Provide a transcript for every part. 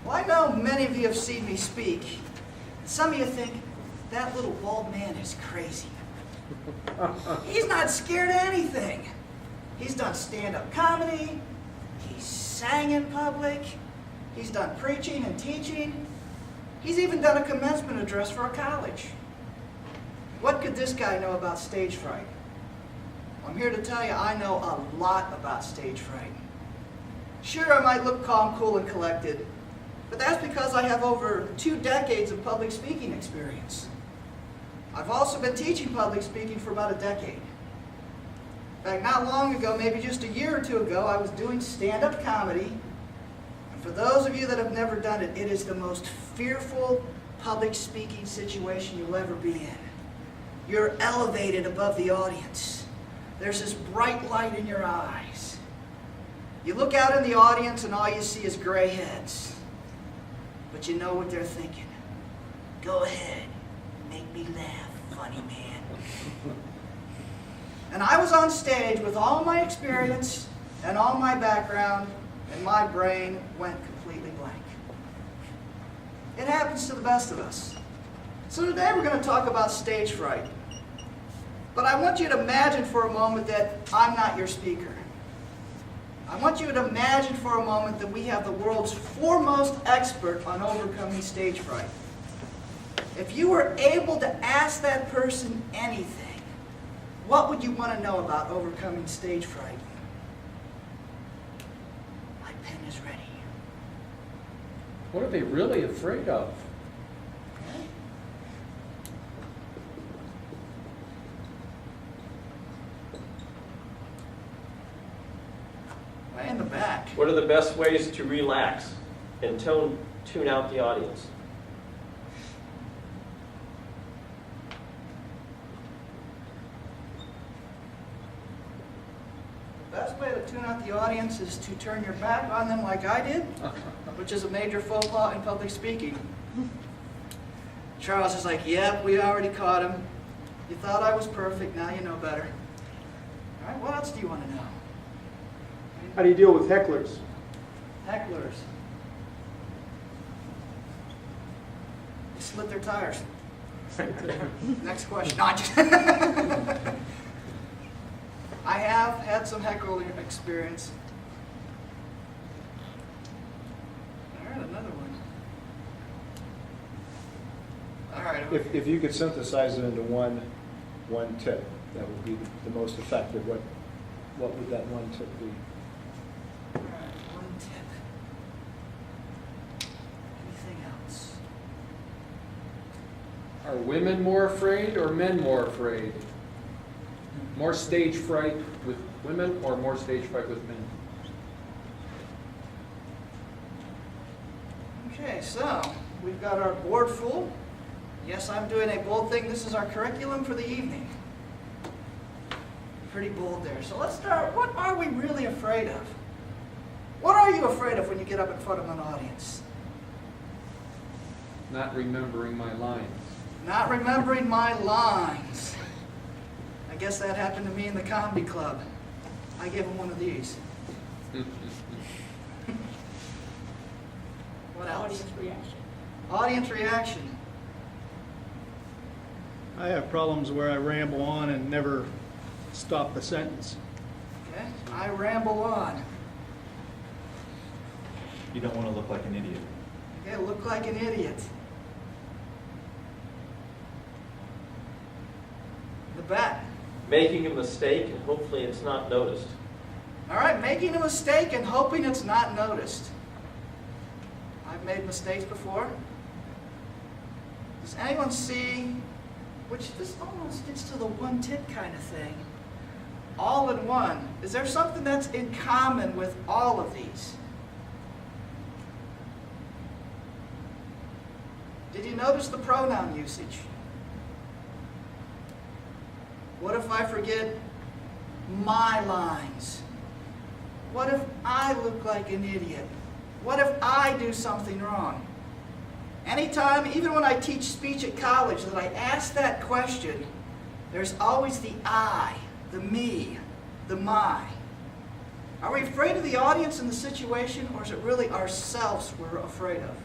Well, I know many of you have seen me speak. Some of you think, that little bald man is crazy. He's not scared of anything. He's done stand-up comedy. He's sang in public. He's done preaching and teaching. He's even done a commencement address for a college. What could this guy know about stage fright? I'm here to tell you I know a lot about stage fright. Sure, I might look calm, cool, and collected, but that's because I have over 2 decades of public speaking experience. I've also been teaching public speaking for about a decade. In fact, not long ago, maybe just a year or 2 ago, I was doing stand-up comedy. And for those of you that have never done it, it is the most fearful public speaking situation you'll ever be in. You're elevated above the audience. There's this bright light in your eyes. You look out in the audience and all you see is gray heads. But you know what they're thinking. Go ahead, make me laugh, funny man. And I was on stage with all my experience and all my background, and my brain went completely blank. It happens to the best of us. So today we're going to talk about stage fright. But I want you to imagine for a moment that I'm not your speaker. I want you to imagine for a moment that we have the world's foremost expert on overcoming stage fright. If you were able to ask that person anything, what would you want to know about overcoming stage fright? My pen is ready. What are they really afraid of? Okay. Way in the back. What are the best ways to relax and tune out the audience? The best way to tune out the audience is to turn your back on them like I did, which is a major faux pas in public speaking. Charles is like, yep, we already caught him. You thought I was perfect, now you know better. All right, what else do you want to know? How do you deal with hecklers? Hecklers. They slit their tires. Next question. No, I have had some heckling experience. All right, another one. All right. If you could synthesize it into one tip, that would be the most effective. What would that one tip be? All right, one tip. Anything else? Are women more afraid or men more afraid? More stage fright with women or more stage fright with men? Okay, so we've got our board full. Yes, I'm doing a bold thing. This is our curriculum for the evening. Pretty bold there. So let's start. What are we really afraid of? What are you afraid of when you get up in front of an audience? Not remembering my lines. Not remembering my lines. I guess that happened to me in the comedy club. I gave him one of these. What else? Audience reaction. Audience reaction. I have problems where I ramble on and never stop the sentence. Okay, I ramble on. You don't want to look like an idiot. Okay, look like an idiot. The back. Making a mistake and hopefully it's not noticed. All right, making a mistake and hoping it's not noticed. I've made mistakes before. Does anyone see, which this almost gets to the one tip kind of thing, all in one. Is there something that's in common with all of these? Did you notice the pronoun usage? What if I forget my lines? What if I look like an idiot? What if I do something wrong? Anytime, even when I teach speech at college, that I ask that question, there's always the I, the me, the my. Are we afraid of the audience and the situation, or is it really ourselves we're afraid of?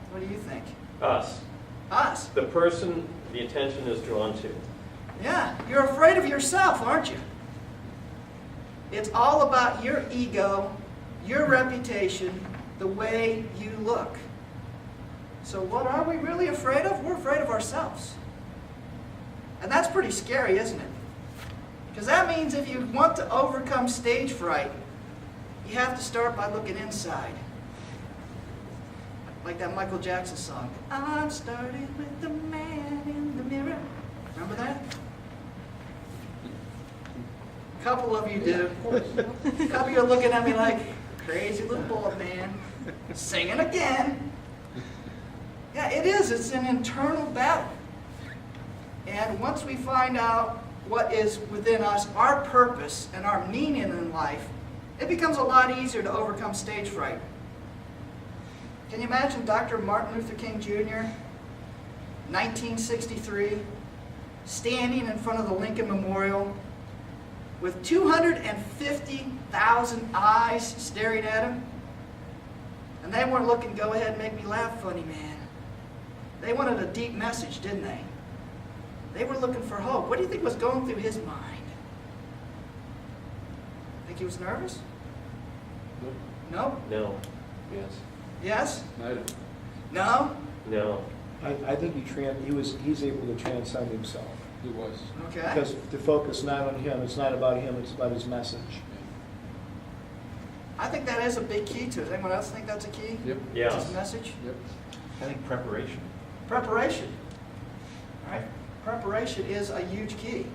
What do you think? Us. Us. The person the attention is drawn to. Yeah, you're afraid of yourself, aren't you? It's all about your ego, your reputation, the way you look. So what are we really afraid of? We're afraid of ourselves. And that's pretty scary, isn't it? Because that means if you want to overcome stage fright, you have to start by looking inside. Like that Michael Jackson song, I'm starting with the man in the mirror. Remember that? A couple of you do. A couple of you are looking at me like, crazy little bald man, singing again. Yeah, it is. It's an internal battle. And once we find out what is within us, our purpose and our meaning in life, it becomes a lot easier to overcome stage fright. Can you imagine Dr. Martin Luther King Jr., 1963, standing in front of the Lincoln Memorial with 250,000 eyes staring at him? And they weren't looking, go ahead and make me laugh, funny man. They wanted a deep message, didn't they? They were looking for hope. What do you think was going through his mind? Think he was nervous? Nope. No? No. Yes. Yes? Neither. No? No. I think he's able to transcend himself. He was. Okay. Because to focus not on him, it's not about him, it's about his message. I think that is a big key to it. Anyone else think that's a key? Yep. Yeah. His message? Yep. I think preparation. Preparation. All right? Preparation is a huge key.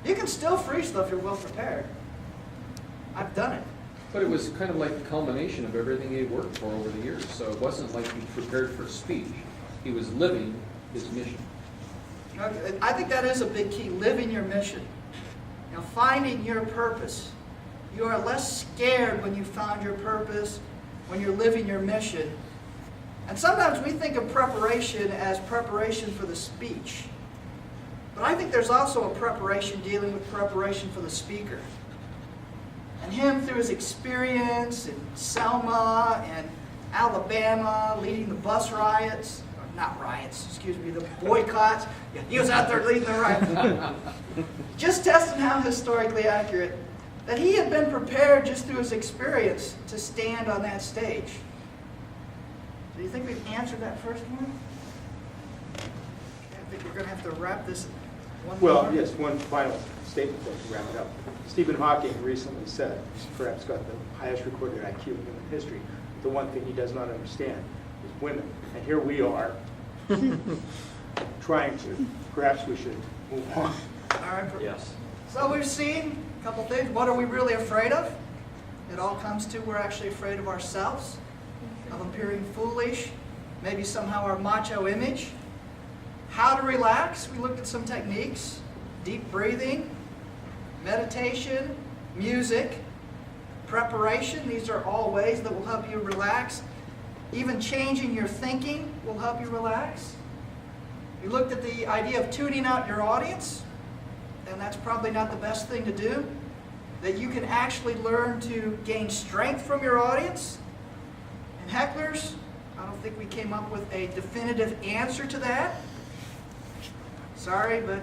You can still freestyle if you're well prepared. I've done it. But it was kind of like the culmination of everything he worked for over the years. So it wasn't like he prepared for speech. He was living his mission. Okay, I think that is a big key, living your mission. You know, finding your purpose. You are less scared when you found your purpose, when you're living your mission. And sometimes we think of preparation as preparation for the speech. But I think there's also a preparation dealing with preparation for the speaker. And him, through his experience in Selma and Alabama, leading the bus riots, or not riots, excuse me, the boycotts. Yeah, he was out there leading the riots. Just testing how historically accurate that he had been prepared just through his experience to stand on that stage. Do you think we've answered that first one? I think we're going to have to wrap this one Well, more. yes, one final statement to wrap it up. Stephen Hawking recently said, he's perhaps got the highest recorded IQ in human history, the one thing he does not understand is women. And here we are trying to, perhaps we should move on. All right. Yes. So we've seen a couple things. What are we really afraid of? It all comes to we're actually afraid of ourselves, of appearing foolish, maybe somehow our macho image. How to relax. We looked at some techniques. Deep breathing, meditation, music, preparation. These are all ways that will help you relax. Even changing your thinking will help you relax. We looked at the idea of tuning out your audience, and that's probably not the best thing to do. That you can actually learn to gain strength from your audience. And hecklers, I don't think we came up with a definitive answer to that. Sorry, but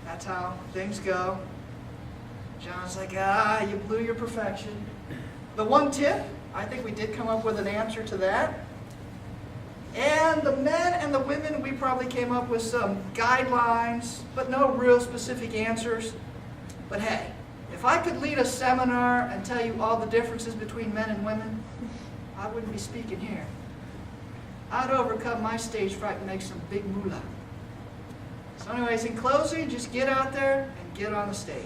that's how things go. John's like, you blew your perfection. The one tip, I think we did come up with an answer to that. And the men and the women, we probably came up with some guidelines, but no real specific answers. But hey, if I could lead a seminar and tell you all the differences between men and women, I wouldn't be speaking here. I'd overcome my stage fright and make some big moolah. So anyways, in closing, just get out there and get on the stage.